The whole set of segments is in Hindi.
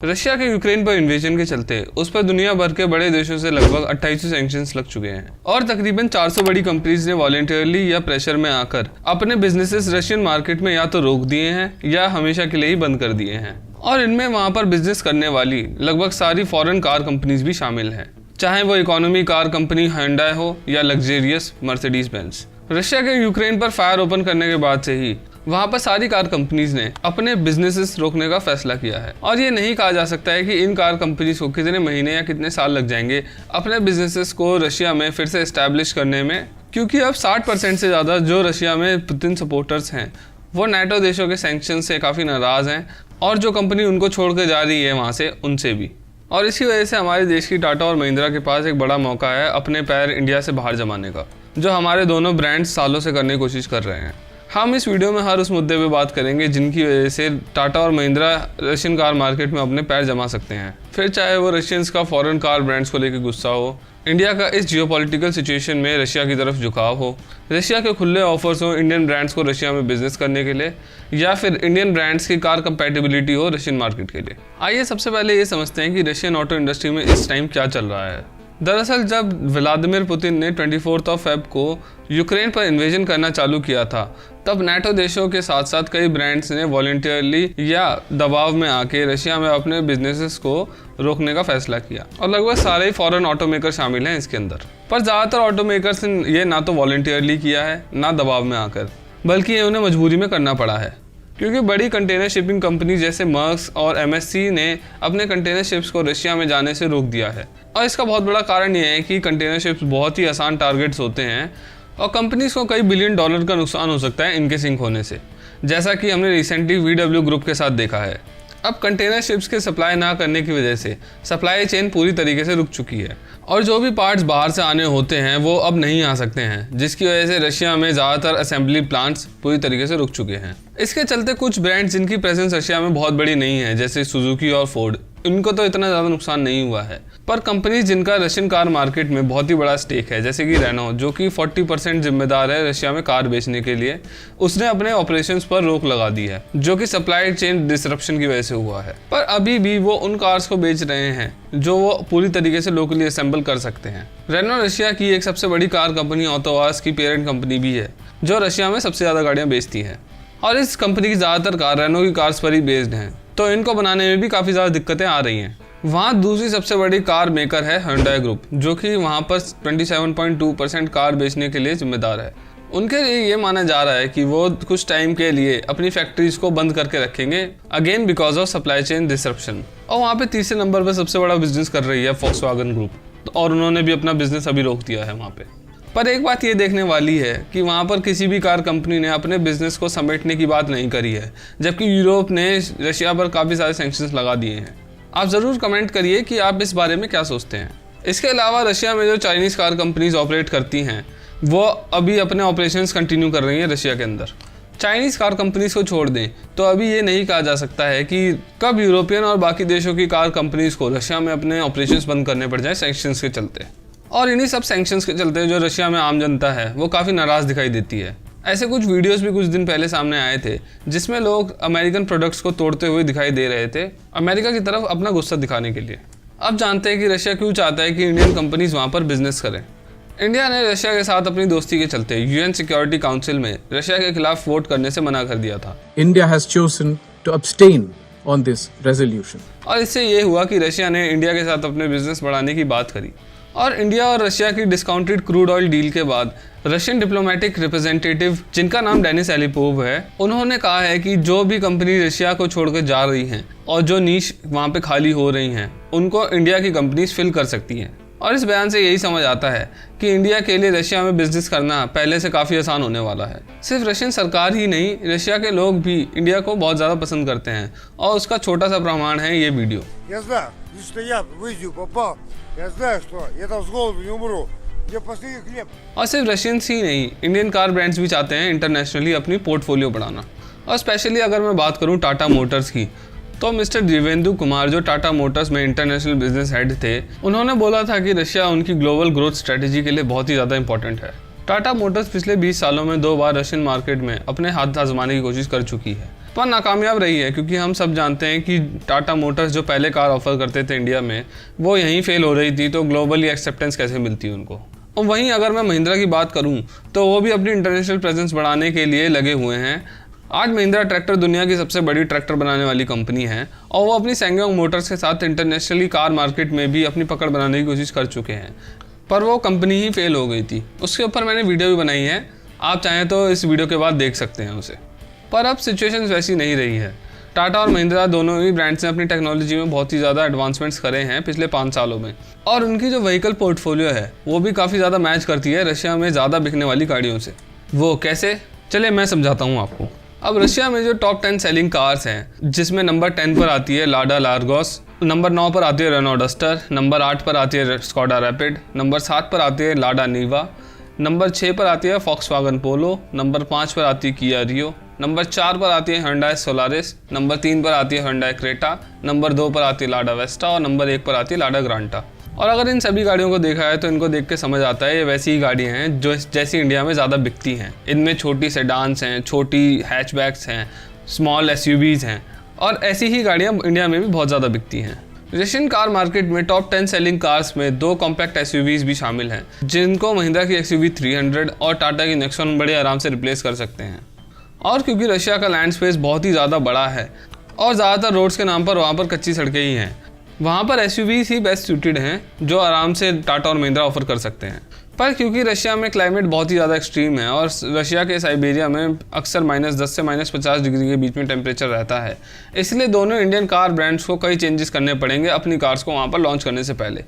रशिया के यूक्रेन पर इन्वेजन के चलते उस पर दुनिया भर के बड़े देशों से लगभग 2800 सैंक्शंस लग चुके हैं और तकरीबन 400 बड़ी कंपनीज ने वॉलंटियरली या प्रेशर में आकर अपने बिजनेसेस रशियन मार्केट में या तो रोक दिए हैं या हमेशा के लिए ही बंद कर दिए हैं। और इनमें वहां पर बिजनेस करने वाली लगभग सारी फॉरेन कार कंपनीज भी शामिल हैं, चाहे वो इकोनॉमी कार कंपनी Hyundai हो या लग्जेरियस मर्सिडीज बेंज। रशिया के यूक्रेन पर फायर ओपन करने के बाद से ही वहां पर सारी कार कंपनीज ने अपने बिजनेसेस रोकने का फैसला किया है और ये नहीं कहा जा सकता है कि इन कार कंपनीज को कितने महीने या कितने साल लग जाएंगे अपने बिजनेसेस को रशिया में फिर से एस्टैब्लिश करने में, क्योंकि अब 60% से ज़्यादा जो रशिया में पुतिन सपोर्टर्स हैं वो नाटो देशों के सैंक्शन से काफ़ी नाराज़ हैं और जो कंपनी उनको छोड़ कर जा रही है वहाँ से उनसे भी। और इसी वजह से हमारे देश की टाटा और महिंद्रा के पास एक बड़ा मौका है अपने पैर इंडिया से बाहर जमाने का, जो हमारे दोनों ब्रांड्स सालों से करने की कोशिश कर रहे हैं। हम इस वीडियो में हर उस मुद्दे पे बात करेंगे जिनकी वजह से टाटा और महिंद्रा रशियन कार मार्केट में अपने पैर जमा सकते हैं, फिर चाहे वो रशियंस का फॉरेन कार ब्रांड्स को लेकर गुस्सा हो, इंडिया का इस जियोपॉलिटिकल सिचुएशन में रशिया की तरफ झुकाव हो, रशिया के खुले ऑफर्स हो इंडियन ब्रांड्स को रशिया में बिजनेस करने के लिए, या फिर इंडियन ब्रांड्स की कार कंपैटिबिलिटी हो रशियन मार्केट के लिए। आइए सबसे पहले ये समझते हैं कि रशियन ऑटो इंडस्ट्री में इस टाइम क्या चल रहा है। दरअसल जब व्लादिमीर पुतिन ने 24 फेब को यूक्रेन पर इन्वेजन करना चालू किया था, तब नाटो देशों के साथ साथ कई ब्रांड्स ने वॉलंटियरली या दबाव में आके रशिया में अपने बिजनेसेस को रोकने का फैसला किया और लगभग सारे ही फॉरेन ऑटोमेकर शामिल हैं इसके अंदर। पर ज़्यादातर ऑटोमेकर्स ने ये ना तो वॉलंटियरली किया है ना दबाव में आकर, बल्कि ये उन्हें मजबूरी में करना पड़ा है, क्योंकि बड़ी कंटेनर शिपिंग कंपनी जैसे मर्क्स और MSC ने अपने कंटेनर शिप्स को रशिया में जाने से रोक दिया है। और इसका बहुत बड़ा कारण यह है कि कंटेनर शिप्स बहुत ही आसान टारगेट्स होते हैं और कंपनीज को कई बिलियन डॉलर का नुकसान हो सकता है इनके सिंक होने से, जैसा कि हमने रिसेंटली VW ग्रुप के साथ देखा है। अब कंटेनर शिप्स के सप्लाई ना करने की वजह से सप्लाई चेन पूरी तरीके से रुक चुकी है और जो भी पार्ट्स बाहर से आने होते हैं वो अब नहीं आ सकते हैं, जिसकी वजह से रशिया में ज़्यादातर असेंबली प्लांट्स पूरी तरीके से रुक चुके हैं। इसके चलते कुछ ब्रांड्स जिनकी प्रेजेंस रशिया में बहुत बड़ी नहीं है, जैसे सुजुकी और फोर्ड, इनको तो इतना ज़्यादा नुकसान नहीं हुआ है। पर कंपनीज जिनका रशियन कार मार्केट में बहुत ही बड़ा स्टेक है, जैसे कि रेनो, जो कि 40% जिम्मेदार है रशिया में कार बेचने के लिए, उसने अपने ऑपरेशंस पर रोक लगा दी है, जो कि सप्लाई चेन डिसरप्शन की वजह से हुआ है। पर अभी भी वो उन कार्स को बेच रहे हैं जो वो पूरी तरीके से लोकली असेंबल कर सकते हैं। रेनो रशिया की एक सबसे बड़ी कार कंपनी ऑटोवास की पेरेंट कंपनी भी है, जो रशिया में सबसे ज़्यादा गाड़ियाँ बेचती है और इस कंपनी की ज़्यादातर कार रेनो की कार्स पर ही बेस्ड हैं, तो इनको बनाने में भी काफ़ी ज़्यादा दिक्कतें आ रही हैं। वहाँ दूसरी सबसे बड़ी कार मेकर है Hyundai ग्रुप, जो कि वहाँ पर 27.2% कार बेचने के लिए जिम्मेदार है। उनके लिए ये माना जा रहा है कि वो कुछ टाइम के लिए अपनी फैक्ट्रीज को बंद करके रखेंगे, again because of supply chain disruption. और वहाँ पे तीसरे नंबर पर सबसे बड़ा बिजनेस कर रही है Volkswagen ग्रुप, और उन्होंने भी अपना बिजनेस अभी रोक दिया है वहाँ पे। पर एक बात ये देखने वाली है कि वहाँ पर किसी भी कार कंपनी ने अपने बिजनेस को समेटने की बात नहीं करी है, जबकि यूरोप ने रशिया पर काफ़ी सारे सैंक्शंस लगा दिए हैं। आप ज़रूर कमेंट करिए कि आप इस बारे में क्या सोचते हैं। इसके अलावा रशिया में जो चाइनीज़ कार कंपनीज ऑपरेट करती हैं वो अभी अपने ऑपरेशंस कंटिन्यू कर रही हैं रशिया के अंदर। चाइनीज़ कार कंपनीज को छोड़ दें तो अभी ये नहीं कहा जा सकता है कि कब यूरोपियन और बाकी देशों की कार कंपनीज को रशिया में अपने ऑपरेशंस बंद करने पड़ जाए सैंक्शंस के चलते। और इन्हीं सब सैंक्शंस के चलते जो रशिया में आम जनता है वो काफ़ी नाराज़ दिखाई देती है। ऐसे कुछ वीडियोस भी कुछ दिन पहले सामने आए थे जिसमें लोग अमेरिकन प्रोडक्ट्स को तोड़ते हुए दिखाई दे रहे थे अमेरिका की तरफ अपना गुस्सा दिखाने के लिए। अब जानते हैं कि रशिया क्यों चाहता है कि इंडियन कंपनीज वहाँ पर बिजनेस करें। इंडिया ने रशिया के साथ अपनी दोस्ती के चलते UN सिक्योरिटी काउंसिल में रशिया के खिलाफ वोट करने से मना कर दिया था। India has chosen to abstain on this resolution. और इससे ये हुआ कि रशिया ने इंडिया के साथ अपने बिजनेस बढ़ाने की बात करी और इंडिया और रशिया की डिस्काउंटेड क्रूड ऑयल डील के बाद रशियन डिप्लोमेटिक रिप्रेजेंटेटिव, जिनका नाम डेनिस एलिपोव है, उन्होंने कहा है कि जो भी कंपनी रशिया को छोड़कर जा रही हैं और जो नीश वहाँ पे खाली हो रही हैं उनको इंडिया की कंपनीज फिल कर सकती हैं। और इस बयान से यही समझ आता है कि इंडिया के लिए रशिया में बिजनेस करना पहले से काफ़ी आसान होने वाला है। सिर्फ रशियन सरकार ही नहीं, रशिया के लोग भी इंडिया को बहुत ज़्यादा पसंद करते हैं और उसका छोटा सा प्रमाण है ये वीडियो। और सिर्फ रशियंस ही नहीं, इंडियन कार ब्रांड्स भी चाहते हैं इंटरनेशनली अपनी पोर्टफोलियो बढ़ाना। और स्पेशली अगर मैं बात करूँ टाटा मोटर्स की, तो मिस्टर देवेंदु कुमार जो टाटा मोटर्स में इंटरनेशनल बिजनेस हेड थे, उन्होंने बोला था कि रशिया उनकी ग्लोबल ग्रोथ स्ट्रेटेजी के लिए बहुत ही ज़्यादा इंपॉर्टेंट है। टाटा मोटर्स पिछले 20 सालों में 2 बार रशियन मार्केट में अपने हाथ आजमाने की कोशिश कर चुकी है पर नाकामयाब रही है, क्योंकि हम सब जानते हैं कि टाटा मोटर्स जो पहले कार ऑफर करते थे इंडिया में, वो यहीं फेल हो रही थी, तो ग्लोबली एक्सेप्टेंस कैसे मिलती उनको। और वहीं अगर मैं महिंद्रा की बात करूं तो वो भी अपनी इंटरनेशनल प्रेजेंस बढ़ाने के लिए लगे हुए हैं। आज महिंद्रा ट्रैक्टर दुनिया की सबसे बड़ी ट्रैक्टर बनाने वाली कंपनी है और वो अपनी सैंगयोंग मोटर्स के साथ इंटरनेशनली कार मार्केट में भी अपनी पकड़ बनाने की कोशिश कर चुके हैं, पर वो कंपनी ही फेल हो गई थी। उसके ऊपर मैंने वीडियो भी बनाई है, आप चाहें तो इस वीडियो के बाद देख सकते हैं उसे। पर अब सिचुएशन वैसी नहीं रही है। टाटा और महिंद्रा दोनों ही ब्रांड्स ने अपनी टेक्नोलॉजी में बहुत ही ज़्यादा एडवांसमेंट्स करे हैं पिछले 5 सालों में, और उनकी जो व्हीकल पोर्टफोलियो है वो भी काफ़ी ज़्यादा मैच करती है रशिया में ज़्यादा बिकने वाली गाड़ियों से। वो कैसे, चलिए मैं समझाता हूँ आपको। अब रशिया में जो टॉप 10 सेलिंग कार्स हैं, जिसमें नंबर 10 पर आती है लाडा लार्गोस, नंबर 9 पर आती है रेनो डस्टर, नंबर 8 पर आती है स्कोडा रैपिड, नंबर 7 पर आती है लाडा नीवा, नंबर 6 पर आती है फॉक्सवैगन पोलो, नंबर 5 पर आती है किया रियो, नंबर 4 पर आती है Hyundai सोलारिस, नंबर 3 पर आती है Hyundai क्रेटा, नंबर 2 पर आती है लाडा वेस्टा और नंबर 1 पर आती है लाडा ग्रांटा। और अगर इन सभी गाड़ियों को देखा है तो इनको देख के समझ आता है ये वैसी ही गाड़ियाँ हैं जो जैसी इंडिया में ज़्यादा बिकती हैं। इनमें छोटी सेडान्स हैं, छोटी हैचबैक्स हैं, स्मॉल SUVs हैं, और ऐसी ही गाड़ियाँ इंडिया में भी बहुत ज़्यादा बिकती हैं। रशियन कार मार्केट में टॉप 10 सेलिंग कार्स में 2 कॉम्पैक्ट SUVs भी शामिल हैं, जिनको महिंद्रा की XUV 300 और टाटा की नेक्सॉन बड़े आराम से रिप्लेस कर सकते हैं। और क्योंकि रशिया का लैंड स्पेस बहुत ही ज़्यादा बड़ा है और ज़्यादातर रोड्स के नाम पर वहाँ पर कच्ची सड़कें ही हैं, वहाँ पर SUVs ही बेस्ट सूटेड हैं जो आराम से टाटा और महिंद्रा ऑफर कर सकते हैं। पर क्योंकि रशिया में क्लाइमेट बहुत ही ज़्यादा एक्सट्रीम है और रशिया के साइबेरिया में अक्सर -10 से -50 डिग्री के बीच में टेम्परेचर रहता है, इसलिए दोनों इंडियन कार ब्रांड्स को कई चेंजेस करने पड़ेंगे अपनी कार्स को वहाँ पर लॉन्च करने से पहले,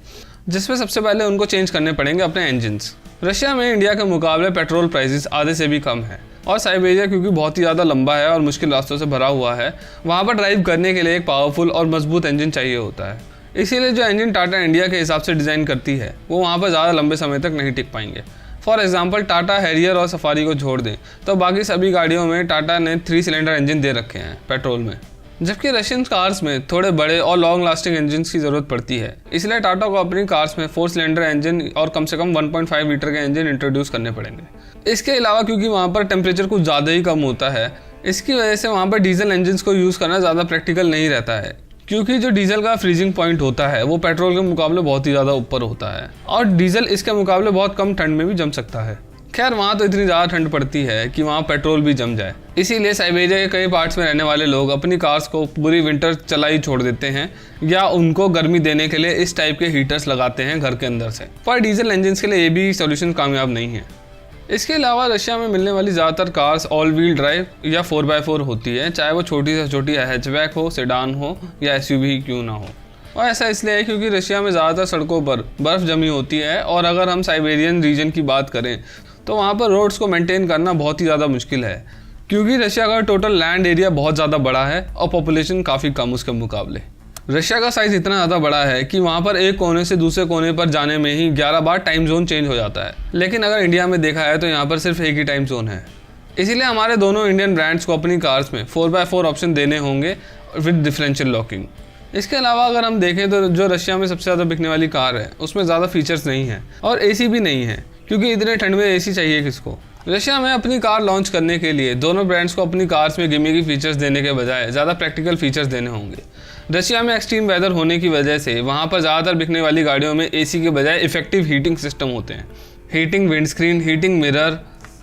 जिसमें सबसे पहले उनको चेंज करने पड़ेंगे अपने इंजन्स। रशिया में इंडिया के मुकाबले पेट्रोल प्राइसेस आधे से भी कम है, और साइबेरिया क्योंकि बहुत ही ज़्यादा लंबा है और मुश्किल रास्तों से भरा हुआ है, वहाँ पर ड्राइव करने के लिए एक पावरफुल और मजबूत इंजन चाहिए होता है। इसीलिए जो इंजन टाटा इंडिया के हिसाब से डिज़ाइन करती है वो वहाँ पर ज़्यादा लंबे समय तक नहीं टिक पाएंगे। फॉर एग्जांपल टाटा हैरियर और सफारी को छोड़ दें तो बाकी सभी गाड़ियों में टाटा ने 3 सिलेंडर इंजन दे रखे हैं पेट्रोल में, जबकि रशियन कार्स में थोड़े बड़े और लॉन्ग लास्टिंग इंजन की ज़रूरत पड़ती है। इसलिए टाटा को अपनी कार्स में 4 सिलेंडर इंजन और कम से कम 1.5 लीटर के इंजन इंट्रोड्यूस करने पड़ेंगे। इसके अलावा क्योंकि वहाँ पर टेम्परेचर कुछ ज़्यादा ही कम होता है, इसकी वजह से वहाँ पर डीजल इंजन को यूज़ करना ज़्यादा प्रैक्टिकल नहीं रहता है, क्योंकि जो डीजल का फ्रीजिंग पॉइंट होता है वो पेट्रोल के मुकाबले बहुत ही ज़्यादा ऊपर होता है और डीजल इसके मुकाबले बहुत कम ठंड में भी जम सकता है। खैर वहाँ तो इतनी ज़्यादा ठंड पड़ती है कि वहाँ पेट्रोल भी जम जाए, इसीलिए साइबेरिया के कई पार्ट्स में रहने वाले लोग अपनी कार्स को पूरी विंटर चला ही छोड़ देते हैं या उनको गर्मी देने के लिए इस टाइप के हीटर्स लगाते हैं घर के अंदर से। पर डीजल इंजन के लिए ये भी सोल्यूशन कामयाब नहीं है। इसके अलावा रशिया में मिलने वाली ज़्यादातर कार्स ऑल व्हील ड्राइव या 4x4 होती है, चाहे वो छोटी से छोटी हैचबैक हो, सेडान हो या SUV क्यों ना हो। और ऐसा इसलिए है क्योंकि रशिया में ज़्यादातर सड़कों पर बर्फ़ जमी होती है, और अगर हम साइबेरियन रीजन की बात करें तो वहाँ पर रोड्स को मेंटेन करना बहुत ही ज़्यादा मुश्किल है, क्योंकि रशिया का टोटल लैंड एरिया बहुत ज़्यादा बड़ा है और पॉपुलेशन काफ़ी कम उसके मुकाबले। रशिया का साइज़ इतना ज़्यादा बड़ा है कि वहाँ पर एक कोने से दूसरे कोने पर जाने में ही 11 बार टाइम जोन चेंज हो जाता है, लेकिन अगर इंडिया में देखा है तो यहाँ पर सिर्फ एक ही टाइम जोन है। इसीलिए हमारे दोनों इंडियन ब्रांड्स को अपनी कार्स में 4x4 ऑप्शन देने होंगे विद डिफरेंशियल लॉकिंग। इसके अलावा अगर हम देखें तो जो रशिया में सबसे ज़्यादा बिकने वाली कार है उसमें ज़्यादा फीचर्स नहीं है और AC भी नहीं है, क्योंकि इतने ठंड में AC चाहिए किसको। रशिया में अपनी कार लॉन्च करने के लिए दोनों ब्रांड्स को अपनी कार्स में गिमिकी फीचर्स देने के बजाय ज़्यादा प्रैक्टिकल फीचर्स देने होंगे। रशिया में एक्सट्रीम वेदर होने की वजह से वहाँ पर ज़्यादातर बिकने वाली गाड़ियों में AC के बजाय इफेक्टिव हीटिंग सिस्टम होते हैं। हीटिंग विंडस्क्रीन, हीटिंग मिरर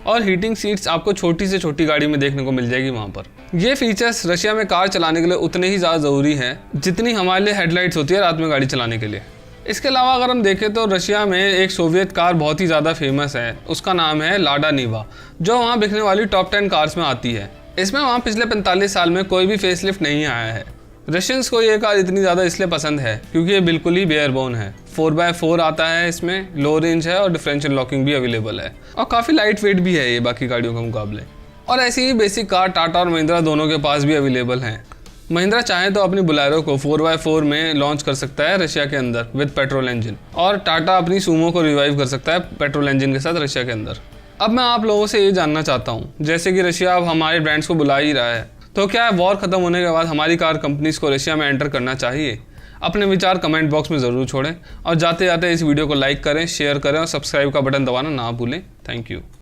और हीटिंग सीट्स आपको छोटी से छोटी गाड़ी में देखने को मिल जाएगी वहाँ पर। ये फीचर्स रशिया में कार चलाने के लिए उतने ही ज़्यादा ज़रूरी हैं जितनी हमारे लिए हेडलाइट्स होती है रात में गाड़ी चलाने के लिए। इसके अलावा अगर हम देखें तो रशिया में एक सोवियत कार बहुत ही ज़्यादा फेमस है, उसका नाम है लाडा नीवा, जो वहाँ बिकने वाली टॉप 10 कार्स में आती है। इसमें वहाँ पिछले 45 साल में कोई भी फेसलिफ्ट नहीं आया है। रशियंस को ये कार इतनी ज़्यादा इसलिए पसंद है क्योंकि ये बिल्कुल ही बेयर बोन है। 4x4 आता है, इसमें लो रेंज है और डिफरेंशियल लॉकिंग भी अवेलेबल है और काफ़ी लाइट वेट भी है ये बाकी गाड़ियों के मुकाबले। और ऐसी ही बेसिक कार टाटा और महिंद्रा दोनों के पास भी अवेलेबल हैं। महिंद्रा चाहे तो अपनी बुलेरो को 4x4 में लॉन्च कर सकता है रशिया के अंदर विद पेट्रोल इंजन, और टाटा अपनी सूमो को रिवाइव कर सकता है पेट्रोल इंजन के साथ रशिया के अंदर। अब मैं आप लोगों से ये जानना चाहता हूँ, जैसे कि रशिया अब हमारे ब्रांड्स को बुला ही रहा है, तो क्या वॉर खत्म होने के बाद हमारी कार कंपनीज को रशिया में एंटर करना चाहिए? अपने विचार कमेंट बॉक्स में ज़रूर छोड़ें और जाते जाते इस वीडियो को लाइक करें, शेयर करें और सब्सक्राइब का बटन दबाना ना भूलें। Thank you.